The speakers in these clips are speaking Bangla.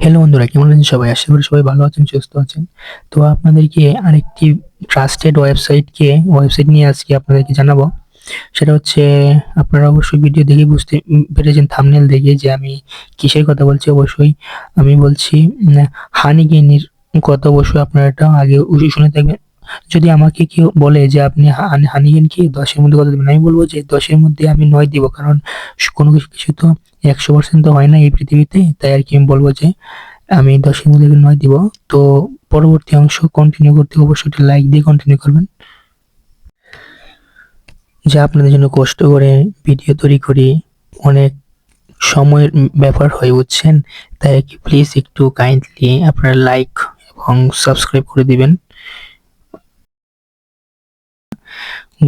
হ্যালো বন্ধুরা, কেমন আছেন সবাই? আশা করি সবাই ভালো আছেন, সুস্থ আছেন। তো আপনাদেরকে আরেকটি ট্রাস্টেড ওয়েবসাইট নিয়ে আজকে আপনাদেরকে জানাবো। সেটা হচ্ছে, আপনারা অবশ্যই ভিডিও দেখে বুঝতে পেরেছেন থাম্বনেল দেখে যে আমি কিসের কথা বলছি। অবশ্যই আমি বলছি হানিগেইনের কথা। অবশ্যই আপনারা এটা আগে শুনে থাকবেন। যদি আমাকে কেউ বলে যে আপনি হানিগেইন কি ১০ এর মধ্যে কত দিবেন? আমি বলব যে ১০ এর মধ্যে আমি ৯ দিব। কারণ কোনো কিছু তো ১০০% তো হয় না এই পৃথিবীতে। তাই আরকি আমি বলব যে আমি ১০ এর মধ্যে ৯ দিব। তো পরবর্তী অংশ কন্টিনিউ করতে অবশ্যই একটা লাইক দিয়ে কন্টিনিউ করবেন। যে আপনাদের জন্য কষ্ট করে ভিডিও তৈরি করি, অনেক সময়ের ব্যাপার হয়, বুঝছেন? তাই আরকি প্লিজ একটু কাইন্ডলি আপনারা লাইক এবং সাবস্ক্রাইব করে দিবেন।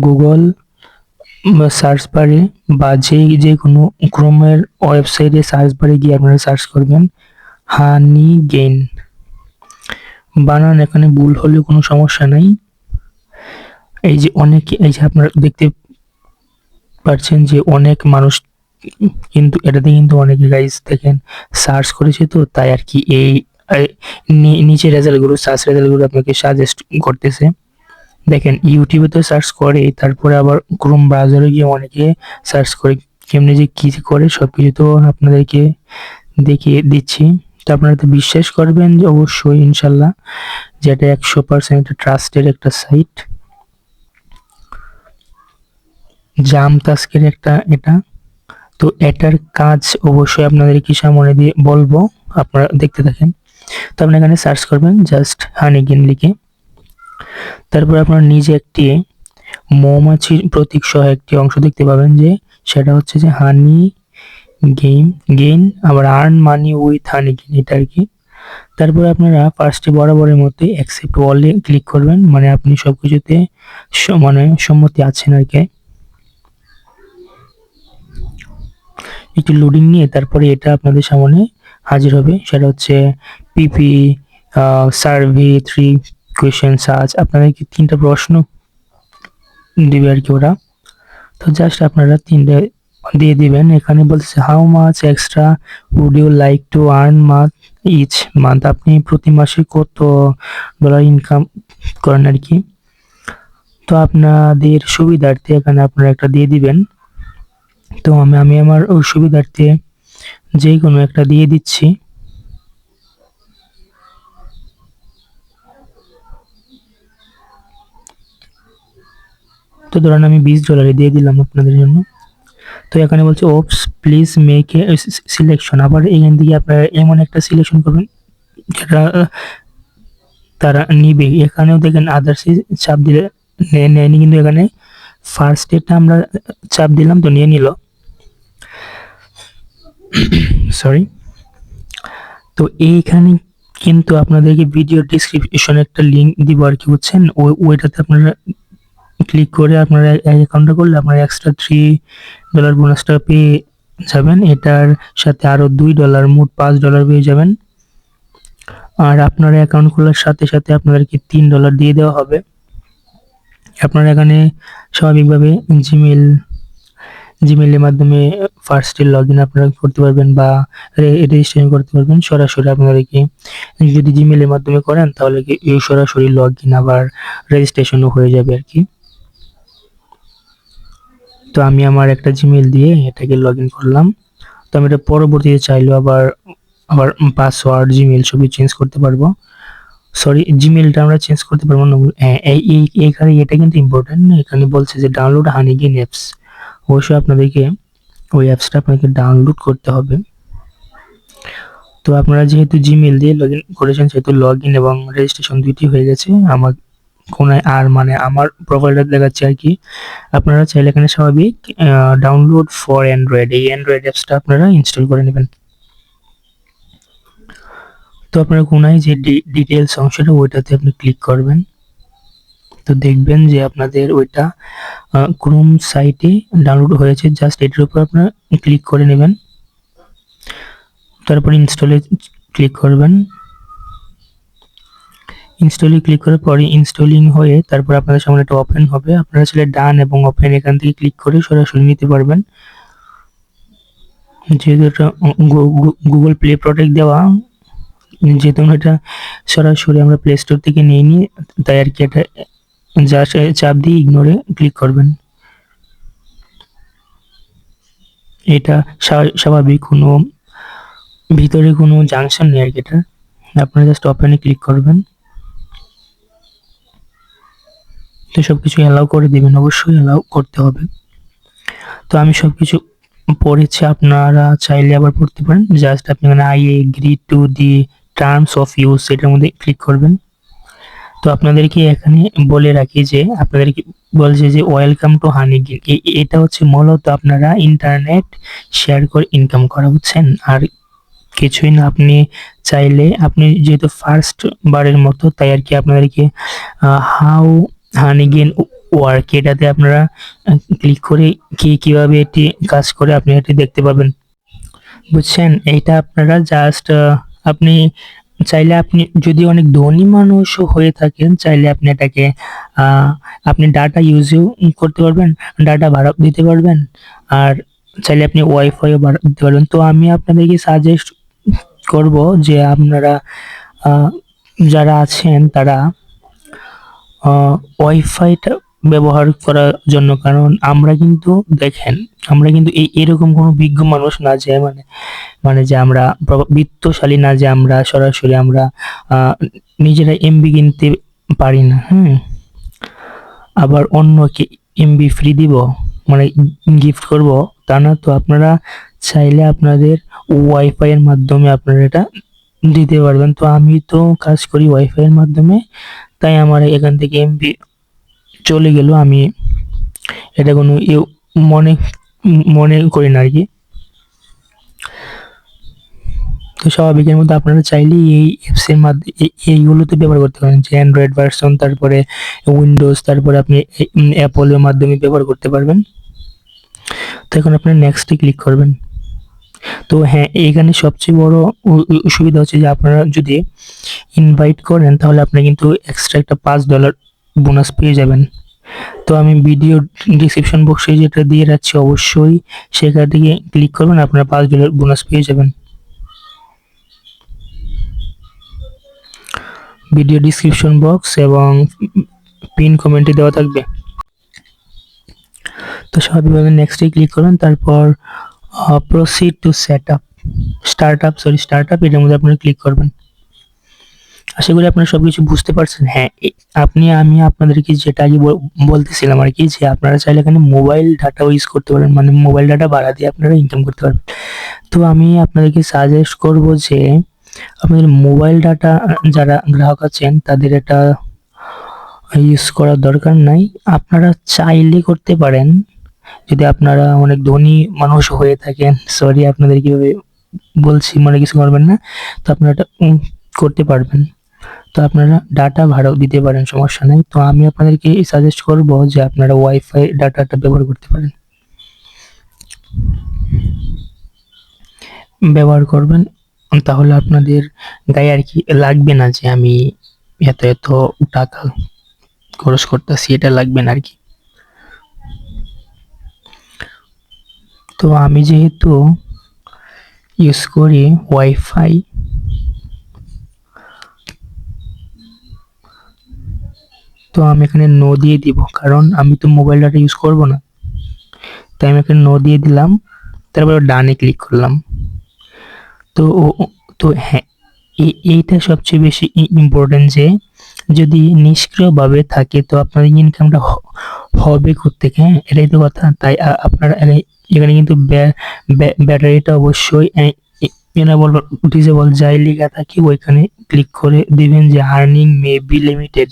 গুগল সার্চ বারে বা যেকোনো ক্রোমের ওয়েবসাইটে সার্চ বারে গিয়ে আপনারা সার্চ করবেন হানিগেইন। বানান এখানে ভুল হলেও কোনো সমস্যা নাই। এই যে আপনারা দেখতে পারছেন যে অনেক মানুষ কিন্তু এটাতে কিন্তু অনেকে গাইস দেখেন সার্চ করেছে, তো তাই আর কি এই নিচে সার্চ রেজাল্টগুলো আপনাকে সাজেস্ট করতেছে। দেখেন ইউটিউবে তো সার্চ করে, তারপরে আবার ক্রোম ব্রাউজারে গিয়ে অনেকে সার্চ করে। কেমনে যে কি করে সবকিছু তো আপনাদেরকে দেখিয়ে দিচ্ছি। তো আপনারা তো বিশ্বাস করবেন যে অবশ্যই ইনশাল্লাহ, যেটা ১০০% একটা ট্রাস্টেড একটা সাইট। জাম তাস্কের একটা এটা। তো এটার কাজ অবশ্যই আপনাদেরকে সামনে দিয়ে বলবো, আপনারা দেখতে থাকেন। তো আপনি এখানে সার্চ করবেন জাস্ট হানিগেইন লিখে। তারপর আপনারা নিজে একটি মৌমাছির প্রতীক সহ একটি অংশ দেখতে পাবেন, যে সেটা হচ্ছে যে হানি গেইন আবার আর্ন মানি উইথ হানিগেইন, এটা আর কি। তারপরে আপনারা ফার্স্টে বরাবরের মতোই অ্যাকসেপ্ট অলে ক্লিক করবেন, মানে আপনি সবকিছুতে মানে সম্মতি আছেন আর কি। একটু লোডিং নিয়ে তারপরে এটা আপনাদের সামনে হাজির হবে। সেটা হচ্ছে পিপি সার্ভে 3 কোয়েশ্চেন সার্চ। আপনাদেরকে 3টা প্রশ্ন দিবে আর কি ওরা। তো জাস্ট আপনারা 3টা দিয়ে দিবেন। এখানে বলতেছে how much extra would you like to earn each month, আপনি প্রতি মাসে কত ডলার ইনকাম করেন আর কি। তো আপনাদের সুবিধার্থে এখানে আপনারা একটা দিয়ে দিবেন। তো আমি আমার ওই সুবিধার্থে যে কোনো একটা দিয়ে দিচ্ছি। তো ধরেন আমি $20 দিয়ে দিলাম আপনাদের জন্য। তো এখানে বলছে ওপস প্লিজ মেক এ সিলেকশন। আবার এখান থেকে আপনারা এমন একটা সিলেকশন করবেন যেটা তারা নিবে। এখানেও দেখেন আদার্সে চাপ দিলে নেয়নি, কিন্তু এখানে ফার্স্ট এটা আমরা চাপ দিলাম তো নিয়ে নিল। সরি। তো এইখানে কিন্তু আপনাদেরকে ভিডিও ডিসক্রিপশনে একটা লিঙ্ক দিব আর কি, বুঝছেন? ওইটাতে আপনারা ক্লিক করে আপনারা অ্যাকাউন্টটা করলে আপনারা এক্সট্রা $3 বোনাসটা পেয়ে যাবেন। এটার সাথে আরো $2, মোট $5 পেয়ে যাবেন। আর আপনার অ্যাকাউন্ট খোলার সাথে সাথে আপনাদেরকে $3 দিয়ে দেওয়া হবে। আপনারা এখানে স্বাভাবিকভাবে জিমেইলের মাধ্যমে ফার্স্টে লগইন আপনারা করতে পারবেন বা রেজিস্ট্রেশন করতে পারবেন সরাসরি। আপনাদেরকে যদি জিমেইলের মাধ্যমে করেন তাহলে কি এই সরাসরি লগইন আবার রেজিস্ট্রেশনও হয়ে যাবে আর কি। তো আমি আমার একটা জিমেইল দিয়ে এটাকে লগইন করলাম। তো আমি এটা পরবর্তীতে চাইলেও আবার পাসওয়ার্ড জিমেইল সবই চেঞ্জ করতে পারবো। সরি, জিমেইলটা আমরা চেঞ্জ করতে পারবো না। এইখানে এটা কিন্তু ইম্পর্টেন্ট। এখানে বলছে যে ডাউনলোড হানিগেইন অ্যাপস। অবশ্যই আপনাদেরকে ওই অ্যাপসটা আপনাকে ডাউনলোড করতে হবে। তো আপনারা যেহেতু জিমেইল দিয়ে লগইন করেছেন, সেহেতু লগইন এবং রেজিস্ট্রেশন দুইটি হয়ে গেছে। আমার কোনায় আর মানে আমার প্রোফাইলটা দেখাচ্ছে আর কি। আপনারা চাইলে এখানে স্বাভাবিক ডাউনলোড ফর অ্যান্ড্রয়েড, এই অ্যান্ড্রয়েড অ্যাপসটা আপনারা ইনস্টল করে নেবেন। তো আপনারা কোনায় যে ডিটেলস অংশটা ওইটাতে আপনি ক্লিক করবেন। তো দেখবেন যে আপনাদের ওইটা ক্রোম সাইটে ডাউনলোড হয়েছে। জাস্ট এটার উপর আপনারা ক্লিক করে নেবেন। তারপর ইনস্টলে ক্লিক করবেন। ইনস্টলে ক্লিক করার পরে ইনস্টলিং হয়ে তারপর আপনাদের সামনে একটা ওপেন হবে। আপনারা চাইলে ডান এবং ওপেন এখান থেকে ক্লিক করে সরাসরি নিতে পারবেন। যেহেতু এটা গুগল প্লে প্রোটেক্ট দেওয়া, যেহেতু এটা সরাসরি আমরা প্লে স্টোর থেকে নিয়ে নিই, তাই আর কি এটা জাস্ট চাপ দিয়ে ইগনোরে ক্লিক করবেন। এটা স্বাভাবিক, কোনো ভিতরে কোনো জাংশন নেই আর কি। এটা আপনারা জাস্ট ওপেনে ক্লিক করবেন। তো সবকিছু অ্যালাউ করে দিবেন, অবশ্যই অ্যালাউ করতে হবে। তো আমি সবকিছু পড়েছি, আপনারা চাইলে আবার পড়তে পারেন। জাস্ট আপনি এখানে I agree to the terms of use এটার মধ্যে ক্লিক করবেন। তো আপনাদেরকে এখানে বলে রাখি যে আপনাদেরকে বলছে যে ওয়েলকাম টু হানিগেন, এটা হচ্ছে মূলত আপনারা ইন্টারনেট শেয়ার করে ইনকাম করা, বুঝছেন? আর কিছুই না। আপনি চাইলে, আপনি যেহেতু ফার্স্ট বারের মতো, তাই আর কি আপনাদেরকে হাউ হানিগেন ওয়ার্ক এটাতে আপনারা ক্লিক করে কিভাবে এটি কাজ করে আপনি এটি দেখতে পাবেন, বুঝছেন? এইটা আপনারা জাস্ট আপনি চাইলে, আপনি যদি অনেক ধনী মানুষও হয়ে থাকেন, চাইলে আপনি এটাকে আপনি ডাটা ইউজও করতে পারবেন, ডাটা ভাড়া দিতে পারবেন, আর চাইলে আপনি ওয়াইফাইও ভাড়া দিতে পারবেন। তো আমি আপনাদেরকে সাজেস্ট করব যে আপনারা যারা আছেন তারা ওয়াইফাইটা ব্যবহার করার জন্য, কারণ আমরা কিন্তু দেখেন, আমরা কিন্তু এরকম কোনো বিজ্ঞ মানুষ না যে মানে যে আমরা বিত্তশালী না, যে আমরা সরাসরি আমরা নিজেরা এমবি কিনতে পারি না, হ্যাঁ, আবার অন্যকে এমবি ফ্রি দিব, মানে গিফট করব, তা না। তো আপনারা চাইলে আপনাদের ওয়াইফাই এর মাধ্যমে আপনারা এটা দিতে পারবেন। তো আমি তো কাজ করি ওয়াইফাই এর মাধ্যমে, তাই আমার এখান থেকে এমবি চলে গেল, আমি এটা কোনো মনে মনে করি না আর কি। তো স্বাভাবিকের মধ্যে আপনারা চাইলে এই অ্যাপস এর মাধ্যমে এইগুলোতে ব্যবহার করতে পারেন, যে অ্যান্ড্রয়েড ভার্সন, তারপরে উইন্ডোজ, তারপরে আপনি অ্যাপলের মাধ্যমে ব্যবহার করতে পারবেন। তো এখন আপনি নেক্সটে ক্লিক করবেন। তো হ্যাঁ, এখানে সবচেয়ে বড় সুবিধা হচ্ছে যে আপনারা যদি ইনভাইট করেন, তাহলে আপনি কিন্তু এক্সট্রা একটা $5 বোনাস পেয়ে যাবেন। তো আমি ভিডিও ডিসক্রিপশন বক্সে যেটা দিয়ে রাখছি, অবশ্যই সেখান থেকে ক্লিক করবেন, আপনারা $5 বোনাস পেয়ে যাবেন। ভিডিও ডিসক্রিপশন বক্স এবং পিন কমেন্টে দেওয়া থাকবে। তো স্বাভাবিকভাবে নেক্সটে ক্লিক করবেন, তারপর প্রসিড টু স্টার্ট আপ এটার মধ্যে আপনারা ক্লিক করবেন। আশা করি আপনারা সবকিছু বুঝতে পারছেন। হ্যাঁ, আমি আপনাদেরকে যেটা আগে বলতেছিলাম আর কি, যে আপনারা চাইলে এখানে মোবাইল ডাটাও ইউজ করতে পারেন, মানে মোবাইল ডাটা ভাড়া দিয়ে আপনারা ইনকাম করতে পারবেন। তো আমি আপনাদেরকে সাজেস্ট করব যে আপনাদের মোবাইল ডাটা যারা গ্রাহক আছেন তাদের এটা ইউজ করার দরকার নাই, আপনারা চাইলে করতে পারেন যদি আপনারা অনেক ধনী মানুষ হয়ে থাকেন। সরি, আপনাদের কিভাবে বলছি, মনে কিছু করবেন না। তো আপনারা এটা করতে পারবেন। তো আপনারা ডাটা ভাড়াও দিতে পারেন, সমস্যা নেই। তো আমি আপনাদেরকে সাজেস্ট করব যে আপনারা ওয়াইফাই ডাটাটা ব্যবহার করতে পারেন, ব্যবহার করবেন। তাহলে আপনাদের গায়ে আর কি লাগবে না যে আমি এত এত টাকা খরচ করতেছি, এটা লাগবে না আর কি। তো আমি যেহেতু ইউজ করি ওয়াইফাই, তো আমি এখানে নো দিয়ে দিব, কারণ আমি তো মোবাইল ডাটা ইউজ করব না, তাই আমি এখানে নো দিয়ে দিলাম। তারপরে ডানে ক্লিক করলাম। তো তো হ্যাঁ, এইটা সবচেয়ে বেশি ইম্পর্টেন্ট, যে যদি নিষ্ক্রিয়ভাবে থাকে তো আপনার ইনকামটা হবে কোত্থেকে? হ্যাঁ, এটাই তো কথা। তাই আপনারা এখানে কিন্তু ব্যাটারিটা অবশ্যই এনেবল ডিসেবল যাই লেখা থাকে ওইখানে ক্লিক করে দিবেন, যে আর্নিং মে বি লিমিটেড,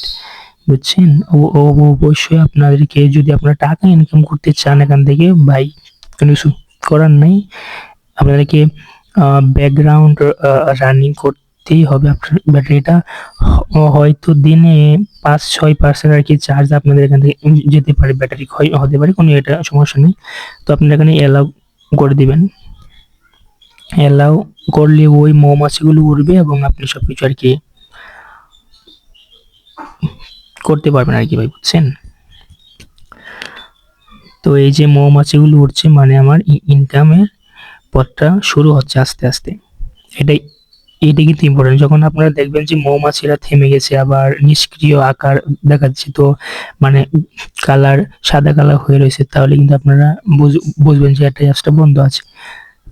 বুঝছেন? অবশ্যই আপনাদেরকে, যদি আপনারা টাকা ইনকাম করতে চান এখান থেকে, ভাই কোনো কিছু করার নাই, আপনাদেরকে ব্যাকগ্রাউন্ড রানিং করতেই হবে। আপনার ব্যাটারিটা হয়তো দিনে 5-6% আর কি চার্জ আপনাদের এখান থেকে যেতে পারে, ব্যাটারি ক্ষয় হতে পারে, কোনো এটা সমস্যা নেই। তো আপনারা এখানে অ্যালাউ করে দিবেন। অ্যালাউ করলে ওই মৌমাছিগুলো উড়বে এবং আপনি সবকিছু আর কি করতে পারবেন আর কি, ভাই, বুঝছেন? তো এই যে মৌমাছিগুলো উড়ছে, মানে আমার ইনকামের পথটা শুরু হচ্ছে আস্তে আস্তে, এটাই এটা কিন্তু ইম্পর্টেন্ট। যখন আপনারা দেখবেন যে মৌমাছিরা থেমে গেছে আবার নিষ্ক্রিয় আকার দেখাচ্ছে, তো মানে কালার সাদা কালার হয়ে রয়েছে, তাহলে কিন্তু আপনারা বুঝবেন যে একটা অ্যাপসটা বন্ধ আছে।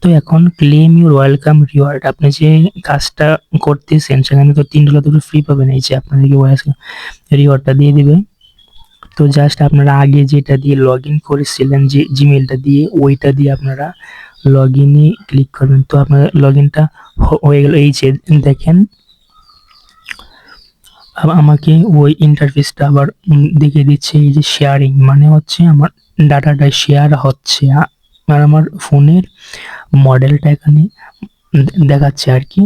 তো এখন ক্লেম ইউর ওয়েলকাম রিওয়ার্ড, আপনি যে কাজটা করতেছেন সেখানে তো $3 তো ফ্রি পাবেন, এই যে আপনাদেরকে রিওয়ার্ডটা দিয়ে দিবে। তো জাস্ট আপনারা আগে যেটা দিয়ে লগ ইন করেছিলেন, যে জিমেলটা দিয়ে, ওইটা দিয়ে আপনারা লগ ইনে ক্লিক করবেন। তো আপনার লগ ইনটা হয়ে গেল। এই যে দেখেন আমাকে ওই ইন্টারফেসটা আবার দেখিয়ে দিচ্ছে। এই যে শেয়ারিং মানে হচ্ছে আমার ডাটাটা শেয়ার হচ্ছে, আর আমার ফোনের মডেলটা এখানে দেখাচ্ছে আর কি।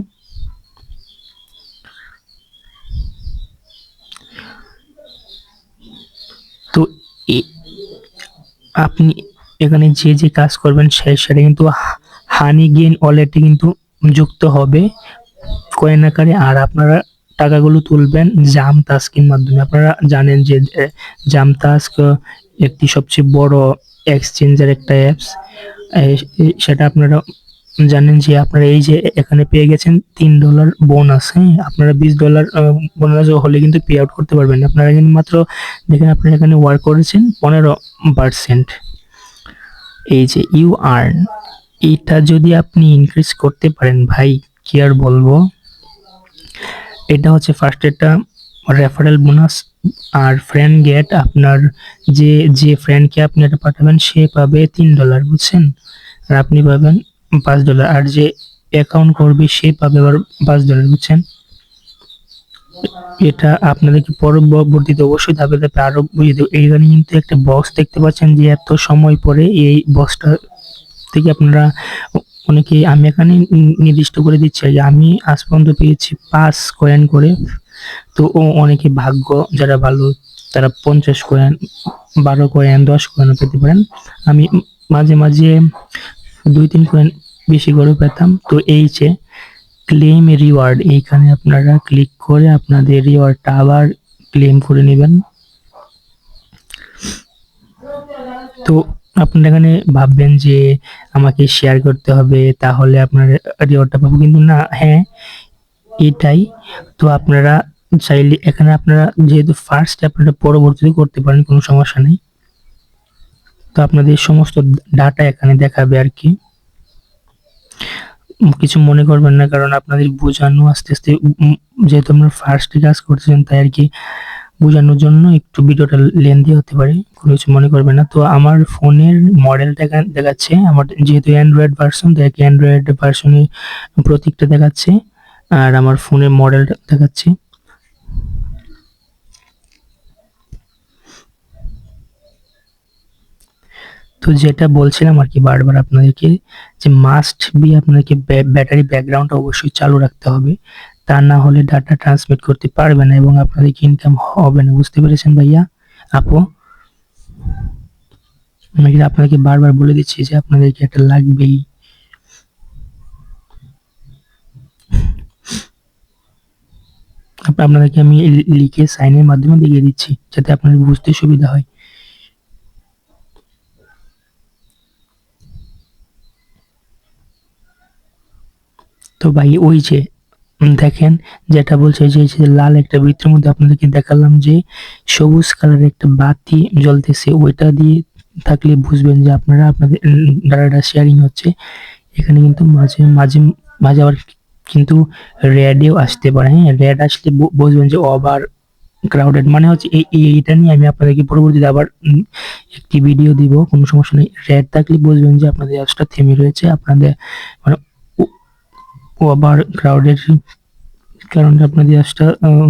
তো আপনি এখানে যে কাজ করবেন সেটা কিন্তু হানি গেইন ওয়ালেটে কিন্তু যুক্ত হবে কয়েন আকারে। আর আপনারা টাকাগুলো তুলবেন জাম তাস্কের মাধ্যমে। আপনারা জানেন যে জাম তাস্ক একটি সবচেয়ে বড় এক্সচেঞ্জের একটা অ্যাপস। সেটা আপনারা জানেন যে আপনারা এই যে এখানে পেয়ে গেছেন $3 বোনাস। হ্যাঁ, আপনারা $20 বোনাস হলে কিন্তু পে আউট করতে পারবেন। আপনারা কিন্তু মাত্র দেখেন আপনারা এখানে ওয়ার্ক করেছেন 15%। এই যে ইউ আর্ন, এটা যদি আপনি ইনক্রিজ করতে পারেন ভাই, কি আর বলবো। এটা হচ্ছে ফার্স্ট, এটা রেফারেল বোনাস। আর ফ্রেন্ড গেট, আপনার যে ফ্রেন্ডকে আপনি এটা পাঠাবেন সে পাবে $3, বুঝছেন, আর আপনি পাবেন $5। আর যে অ্যাকাউন্ট করবে সে পাবে আবার $5, বুঝছেন। এটা আপনাদেরকে পরবর্তীতে অবশ্যই ধাপে ধাপে আরো বুঝিয়ে দেবো। এইখানে কিন্তু একটা বক্স দেখতে পাচ্ছেন যে এত সময় পরে এই বক্সটা থেকে আপনারা অনেকে, আমি এখানে নির্দিষ্ট করে দিচ্ছি যে আমি আজ পর্যন্ত পেয়েছি 5 কয়েন করে। তো অনেকে ভাগ্য যারা ভালো তারা 50 কয়েন, 12 কয়েন, 10 কয়েনও পেতে পারেন। আমি মাঝে মাঝে 2-3 কয়েন বেশি করে পেতাম। তো এই যে ক্লেম রিওয়ার্ড, এইখানে আপনারা ক্লিক করে আপনাদের রিওয়ার্ডটা আবার ক্লেম করে নেবেন। তো আপনারা এখানে ভাববেন যে আমাকে শেয়ার করতে হবে তাহলে আপনার রিওয়ার্ডটা পাবো, কিন্তু না, হ্যাঁ এটাই। তো আপনারা চাইলে এখানে আপনারা যেহেতু ফার্স্ট, আপনারা পরবর্তীতে করতে পারেন, কোনো সমস্যা নেই। তো আপনাদের সমস্ত ডাটা এখানে দেখাবে আর কি। কিছু মনে করবেন না, কারণ আপনাদের বোঝানো আস্তে আস্তে, যেহেতু আপনারা ফার্স্টে কাজ করছেন তাই আর কি, বোঝানোর জন্য একটু ভিডিওটা লেন্দি হতে পারে, কোনো কিছু মনে করবেন না। তো আমার ফোনের মডেলটা দেখাচ্ছে, আমার যেহেতু অ্যান্ড্রয়েড ভার্সন, তাই অ্যান্ড্রয়েড ভার্সনে প্রতীকটা দেখাচ্ছে আর আমার ফোনের মডেলটা দেখাচ্ছে। তো যেটা বলছিলাম আর কি বারবার আপনাদেরকে, যে মাস্ট বি আপনাদেরকে ব্যাটারি ব্যাকগ্রাউন্ডটা অবশ্যই চালু রাখতে হবে, তা না হলে ডাটা ট্রান্সমিট করতে পারবে না এবং আপনাদেরকে ইনকাম হবে না। বুঝতে পেরেছেন ভাইয়া, আপু? আমি আপনাদেরকে বারবার বলে দিচ্ছি যে আপনাদেরকে এটা লাগবেই। আপনাদেরকে আমি লিখে সাইনের মাধ্যমে দেখিয়ে দিচ্ছি যাতে আপনাদের বুঝতে সুবিধা হয়। তো ভাই ওই যে দেখেন যেটা বলছে যে লাল একটা বৃত্তের মধ্যে আপনাদেরকে দেখালাম যে সবুজ কালারের একটা বাতি জ্বলতেছে, ওইটা দিয়ে থাকলে বুঝবেন যে আপনারা আপনাদের ডাটা শেয়ারিং হচ্ছে। এখানে কিন্তু মাঝে মাঝে মাঝে আবার কিন্তু রেডেও আসতে পারে। হ্যাঁ, রেড আসলে বুঝবেন যে ওভার ক্রাউডেড, মানে হচ্ছে এইটা নিয়ে আমি আপনাদেরকে পরবর্তীতে আবার একটি ভিডিও দিব, কোনো সমস্যা নেই। রেড থাকলে বুঝবেন যে আপনাদের অ্যাপসটা থেমে রয়েছে, আপনাদের মানে ওভার ক্রাউডেড কারণে আপনাদের অ্যাপসটা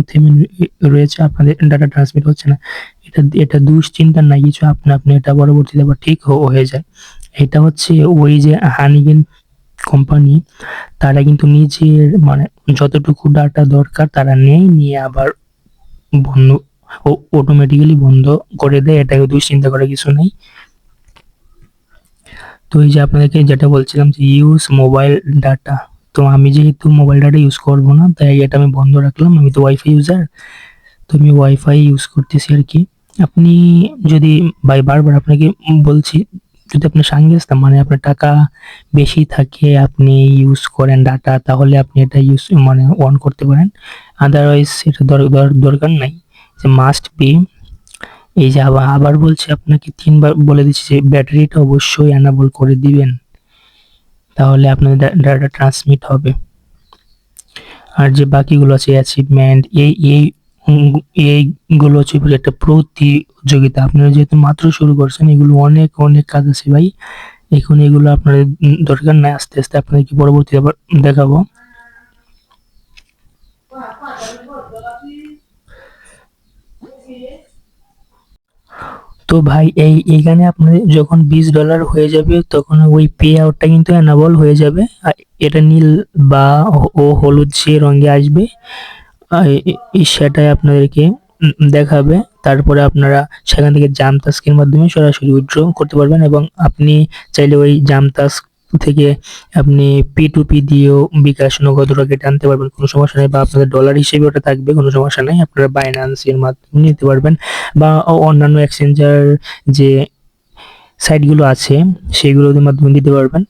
থেমে রয়েছে, আপনাদের ডাটা ট্রান্সমিট হচ্ছে না। এটা দুশ্চিন্তার নাই কিছু, আপনি এটা পরবর্তীতে আবার ঠিক হয়ে যায়। এটা হচ্ছে ওই যে হানিগেন কোম্পানি, তারা কিন্তু নিজের মানে যতটুকু ডাটা দরকার তারা নিয়ে আবার বন্ধ, অটোমেটিক্যালি বন্ধ করে দেয়। এটাকে দুশ্চিন্তা করার কিছু নেই। তো এই যে আপনাদেরকে যেটা বলছিলাম যে ইউজ মোবাইল ডাটা, তো আমি যেহেতু মোবাইল ডাটা ইউজ করব না তাই এটা আমি বন্ধ রাখলাম। আমি তো ওয়াইফাই ইউজার, তো আমি ওয়াইফাই ইউজ করতেছি আর কি। আপনি যদি বারবার আপনাকে বলছি যদি আপনার সাংগেস্তা মানে আপনার টাকা বেশি থাকে, আপনি ইউজ করেন ডাটা, তাহলে আপনি এটা ইউজ মানে অন করতে পারেন। আদারওয়াইজ এটা দরকার নাই যে মাস্ট বি। এই যে আবার বলছে আপনাকে 3 বার বলে দিচ্ছি যে ব্যাটারিটা অবশ্যই এনেবল করে দিবেন, তাহলে আপনার ডাটা ট্রান্সমিট হবে। আর যে বাকিগুলো আছে অ্যাচিভমেন্ট, এইগুলো হচ্ছে একটা প্রতিযোগিতা। আপনারা যেহেতু মাত্র শুরু করছেন, এগুলো অনেক অনেক কাজ আছে ভাই। এখন এগুলো আপনাদের দরকার নাই, আস্তে আস্তে আপনাদেরকে পরবর্তীতে আবার দেখাবো। তো ভাই এইখানে আপনাদের যখন $20 হয়ে যাবে, তখন ওই পে আউটটা কিন্তু এনাবল হয়ে যাবে। আর এটা নীল বা হলুদ যে রঙে আসবে, সেটাই আপনাদেরকে দেখাবে। তারপরে আপনারা সেখান থেকে জাম্প টাস্কের মাধ্যমে সরাসরি উইথড্র করতে পারবেন, এবং আপনি চাইলে ওই জাম্প টাস্ক থেকে আপনি P2P দিয়েও বিকাশ, নগদ, রকেট আনতে পারবেন, কোনো সমস্যা নেই। বা আপনাদের ডলার হিসেবে ওটা থাকবে, কোনো সমস্যা নেই। আপনারা বাইন্যান্সের মাধ্যমে নিতে পারবেন, বা অন্যান্য এক্সচেঞ্জার যে সাইটগুলো আছে সেগুলোর মাধ্যমে দিতে পারবেন।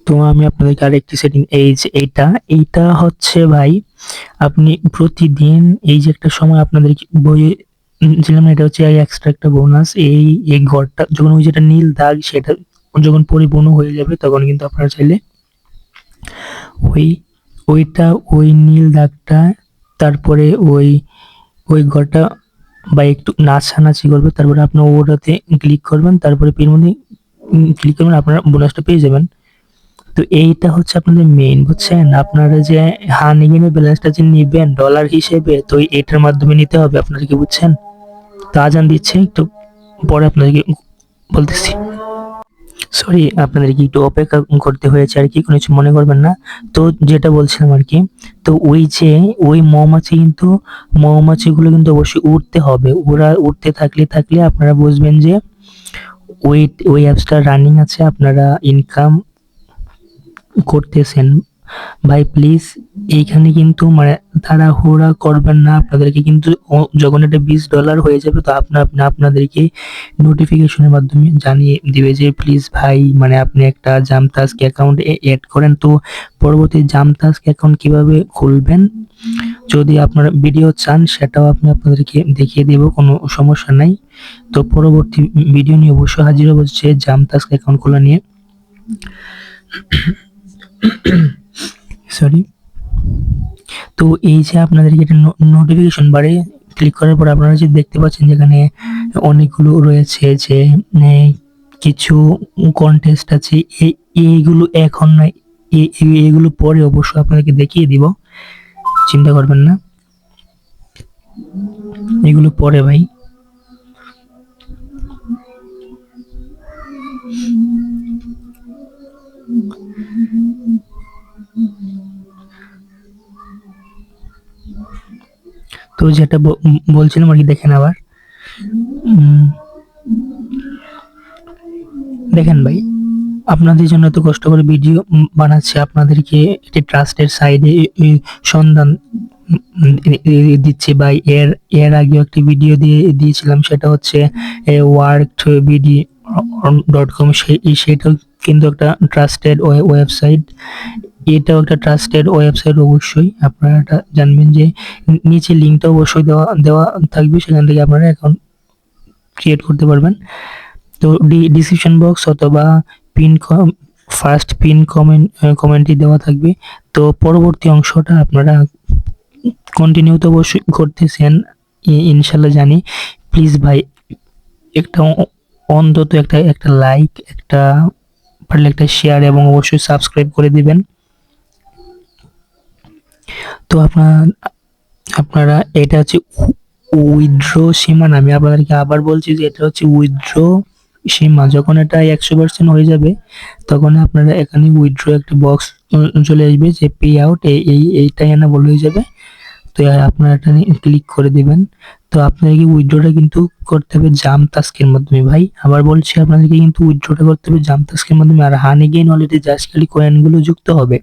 তো আমি আপনাদেরকে আরেকটি সেটিং, এই যে এইটা হচ্ছে ভাই, আপনি প্রতিদিন এই যে একটা সময় আপনাদেরকে বইয়ে ছিলাম, এটা হচ্ছে এক্সট্রা একটা বোনাস। এই ঘরটা যখন ওই যেটা নীল দাগ সেটা যখন পরিপূর্ণ হয়ে যাবে, তখন কিন্তু আপনারা চাইলে ওই নীল দাগটা, তারপরে ওই ঘরটা বা একটু নাচানাচি করবে, তারপরে আপনার ওটাতে ক্লিক করবেন, তারপরে পের মধ্যে ক্লিক করবেন, আপনারা বোনাসটা পেয়ে যাবেন। তো এইটা হচ্ছে আপনাদের মেইন, বুঝছেন? আপনারা যে হানি গেমের ব্যালেন্সটা যে নিবেন ডলার হিসেবে, তো এটার মাধ্যমে নিতে হবে আপনারা, কি বুঝছেন? তো আজান দিচ্ছে, একটু পরে আপনাদেরকে বলতেছি। সরি, আপনাদেরকে একটু অপেক্ষা করতে হয়েছে আর কি, কোনো কিছু মনে করবেন না। তো যেটা বলছিলাম আর কি, তো ওই মৌমাছিগুলো কিন্তু অবশ্যই উঠতে হবে। ওরা উঠতে থাকলে আপনারা বুঝবেন যে ওই অ্যাপসটা রানিং আছে, আপনারা ইনকাম করতেছেন। ভাই প্লিজ এইখানে কিন্তু মানে তাড়াহুড়া করবেন না। আপনাদেরকে কিন্তু যখন এটা $20 হয়ে যাবে, তো আপনাদেরকে নোটিফিকেশনের মাধ্যমে জানিয়ে দিবে যে প্লিজ ভাই মানে আপনি একটা জামতাস্ক অ্যাকাউন্ট এড করেন। তো পরবর্তী জামতাস্ক অ্যাকাউন্ট কিভাবে খুলবেন, যদি আপনারা ভিডিও চান সেটাও আপনাদেরকে দেখিয়ে দেব, কোনো সমস্যা নাই। তো পরবর্তী ভিডিও নিয়ে অবশ্যই হাজির হবো যে জামতাস্ক অ্যাকাউন্ট খোলা নিয়ে। সরি। তো এই যে আপনাদেরকে একটা নোটিফিকেশন বারে ক্লিক করার পর আপনারা যে দেখতে পাচ্ছেন যেখানে অনেকগুলো রয়েছে যে কিছু কন্টেস্ট আছে, এইগুলো এখন না, এইগুলো পরে অবশ্যই আপনাদেরকে দেখিয়ে দিব, চিন্তা করবেন না, এগুলো পরে ভাই। তো যেটা বলছিলাম আর কি, দেখেন আবার দেখেন ভাই, আপনাদের জন্য এত কষ্ট করে ভিডিও বানাচ্ছি, আপনাদেরকে একটি ট্রাস্টেড সাইডে সন্ধান দিচ্ছি ভাই। এর আগে একটি ভিডিও দিয়েছিলাম, সেটা হচ্ছে workedbd.com, সেটাও কিন্তু একটা ট্রাস্টেড ওয়েবসাইট। এটাও একটা ট্রাস্টেড ওয়েবসাইট, অবশ্যই আপনারা এটা জানবেন যে নিচে লিঙ্কটা অবশ্যই দেওয়া থাকবে, সেখান থেকে আপনারা অ্যাকাউন্ট ক্রিয়েট করতে পারবেন। তো ডিসক্রিপশন বক্স অথবা ফার্স্ট পিন কমেন্টে দেওয়া থাকবে। তো পরবর্তী অংশটা আপনারা কন্টিনিউ তো অবশ্যই করতেছেন ইনশাল্লাহ জানি। প্লিজ ভাই একটা অন্তত একটা লাইক, একটা পারলে একটা শেয়ার, এবং অবশ্যই সাবস্ক্রাইব করে দিবেন। তো আপনারা এটা হচ্ছে উইথড্র সীমা। আমি আপনাদেরকে আবার বলছি যে এটা হচ্ছে উইথড্র সীমা। যখন এটা 100% হয়ে যাবে, তখন আপনারা এখানে উইথড্র একটা বক্স চলে আসবে যে পে আউট, এইটাই এনেবল হয়ে যাবে। তো আপনারা এটা ক্লিক করে দিবেন। তো আপনাদেরকে উইথড্রটা কিন্তু করতে হবে জামতাস্কের মাধ্যমে ভাই, আবার বলছি আপনাদেরকে কিন্তু উইথড্রটা করতে হবে জামতাস্কের মাধ্যমে। আর হানি গেইন ওয়ালেটে জাস্ট খালি কয়েনগুলো যুক্ত হবে।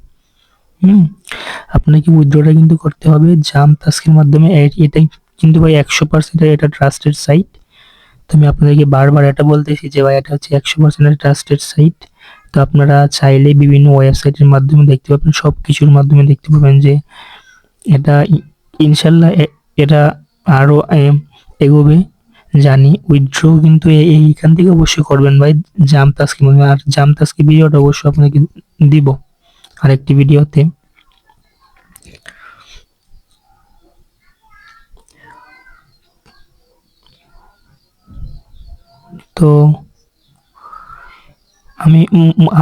আপনাকে উইথড্রটা কিন্তু করতে হবে জামতাস্কের মাধ্যমে। এটাই কিন্তু ভাই 100% এটা ট্রাস্টেড সাইট। তো আমি আপনাদেরকে বারবার এটা বলতেছি যে ভাই এটা হচ্ছে 100% ট্রাস্টেড সাইট। তো আপনারা চাইলে বিভিন্ন ওয়েবসাইটের মাধ্যমে দেখতে পাবেন, সবকিছুর মাধ্যমে দেখতে পাবেন যে এটা ইনশাল্লাহ এটা আরো এগোবে জানি। উইথড্র কিন্তু এইখান থেকে অবশ্যই করবেন ভাই, জাম্প টাস্কের মাধ্যমে। আর জাম্প টাস্কের ভিডিওটা অবশ্যই আপনাকে দিব আরেকটি ভিডিওতে। তো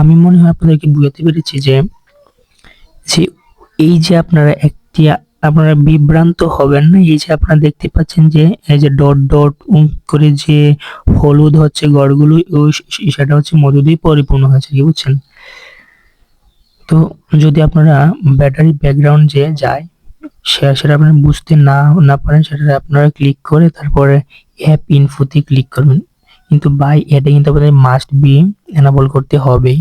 আমি মনে হয় আপনাদেরকে বুঝাতে পেরেছি যে যে এই যে আপনারা বিভ্রান্ত হবেন না। এই যে আপনারা দেখতে পাচ্ছেন যে এই যে ডট ডট করে যে হলুদ হচ্ছে গড়গুলো, সেটা হচ্ছে মধু দিয়ে পরিপূর্ণ হয়েছে, কি বুঝছেন? তো যদি আপনারা ব্যাটারি ব্যাকগ্রাউন্ড যে যায় সেটা আপনারা বুঝতে না পারেন, সেটা আপনারা ক্লিক করে তারপরে অ্যাপ ইনফোতে ক্লিক করবেন। কিন্তু বাই এটা কিন্তু আপনাদের মাস্ট বি এনাবল করতে হবেই।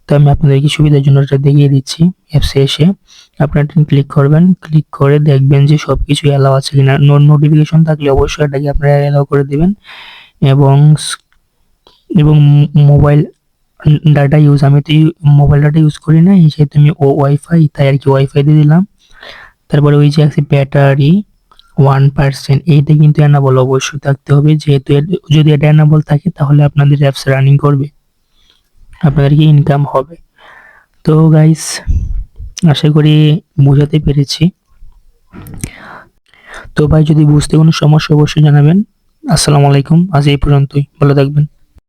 তো আমি আপনাদেরকে সুবিধার জন্য এটা দেখিয়ে দিচ্ছি। অ্যাপসে এসে আপনারা ক্লিক করবেন, ক্লিক করে দেখবেন যে সবকিছু অ্যালাউ আছে কিনা। নোটিফিকেশন থাকলে অবশ্যই এটাকে আপনারা অ্যালাউ করে দিবেন। এবং এবং মোবাইল ডাটা ইউজ, আমি তো মোবাইল ডাটা ইউজ করি না, সেহেতু আমি ওয়াইফাই, তাই আর কি ওয়াইফাই দিয়ে দিলাম। তারপরে ওই যে আছে ব্যাটারি 1%, এইটা কিন্তু এনাবল অবশ্যই থাকতে হবে, যেহেতু যদি এটা এনাবল থাকে তাহলে আপনাদের অ্যাপস রানিং করবে, আপনাদেরকে ইনকাম হবে। তো গাইস, আশা করি বোঝাতে পেরেছি। তো ভাই যদি বুঝতে কোনো সমস্যা অবশ্যই জানাবেন। আসসালামু আলাইকুম, আজ এই পর্যন্তই, ভালো থাকবেন।